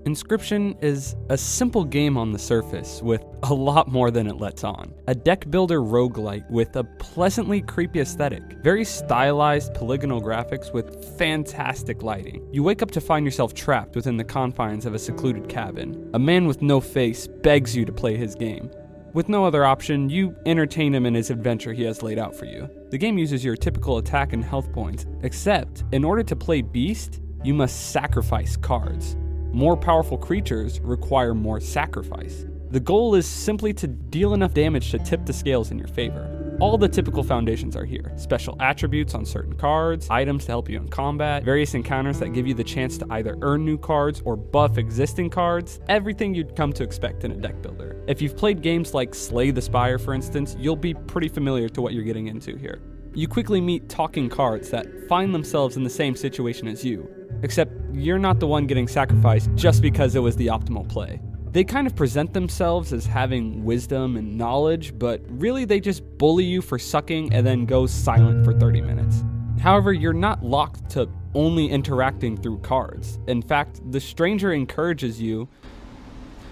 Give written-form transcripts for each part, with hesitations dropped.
Inscryption is a simple game on the surface with a lot more than it lets on. A deck builder roguelite with a pleasantly creepy aesthetic, very stylized polygonal graphics with fantastic lighting. You wake up to find yourself trapped within the confines of a secluded cabin. A man with no face begs you to play his game. With no other option, you entertain him in his adventure he has laid out for you. The game uses your typical attack and health points, except in order to play Beast, you must sacrifice cards. More powerful creatures require more sacrifice. The goal is simply to deal enough damage to tip the scales in your favor. All the typical foundations are here. Special attributes on certain cards, items to help you in combat, various encounters that give you the chance to either earn new cards or buff existing cards, everything you'd come to expect in a deck builder. If you've played games like Slay the Spire, for instance, you'll be pretty familiar to what you're getting into here. You quickly meet talking cards that find themselves in the same situation as you, except you're not the one getting sacrificed just because it was the optimal play. They kind of present themselves as having wisdom and knowledge, but really they just bully you for sucking and then go silent for 30 minutes. However, you're not locked to only interacting through cards. In fact, the stranger encourages you.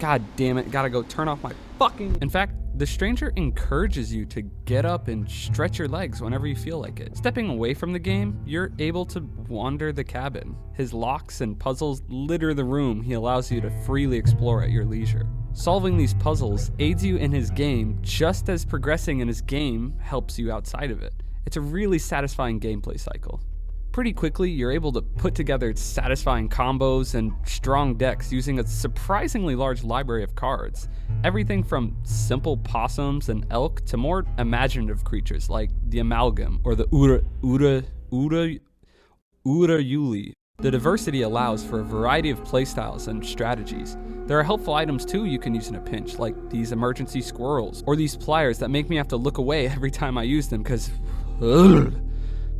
God damn it, gotta go turn off my fucking. In fact, the stranger encourages you to get up and stretch your legs whenever you feel like it. Stepping away from the game, you're able to wander the cabin. His locks and puzzles litter the room he allows you to freely explore at your leisure. Solving these puzzles aids you in his game just as progressing in his game helps you outside of it. It's a really satisfying gameplay cycle. Pretty quickly, you're able to put together satisfying combos and strong decks using a surprisingly large library of cards. Everything from simple possums and elk to more imaginative creatures like the amalgam or the Urayuli. The diversity allows for a variety of playstyles and strategies. There are helpful items too you can use in a pinch, like these emergency squirrels or these pliers that make me have to look away every time I use them because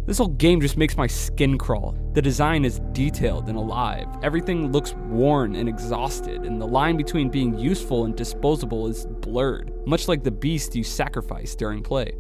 this whole game just makes my skin crawl. The design is detailed and alive. Everything looks worn and exhausted, and the line between being useful and disposable is blurred, much like the beast you sacrifice during play.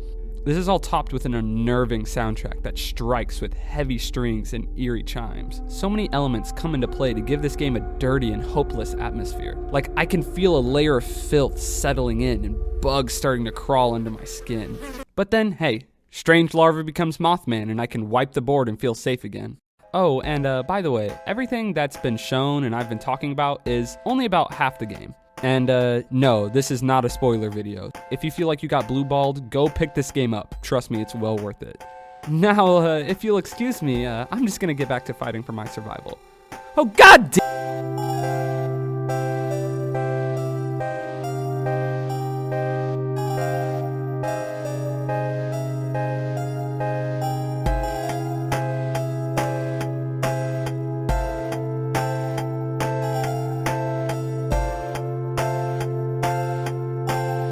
This is all topped with an unnerving soundtrack that strikes with heavy strings and eerie chimes. So many elements come into play to give this game a dirty and hopeless atmosphere. Like I can feel a layer of filth settling in and bugs starting to crawl under my skin. But then, hey, strange larva becomes Mothman and I can wipe the board and feel safe again. Oh, and by the way, everything that's been shown and I've been talking about is only about half the game. And no, this is not a spoiler video. If you feel like you got blue-balled, go pick this game up. Trust me, it's well worth it. Now, if you'll excuse me, I'm just gonna get back to fighting for my survival. Oh, god damn!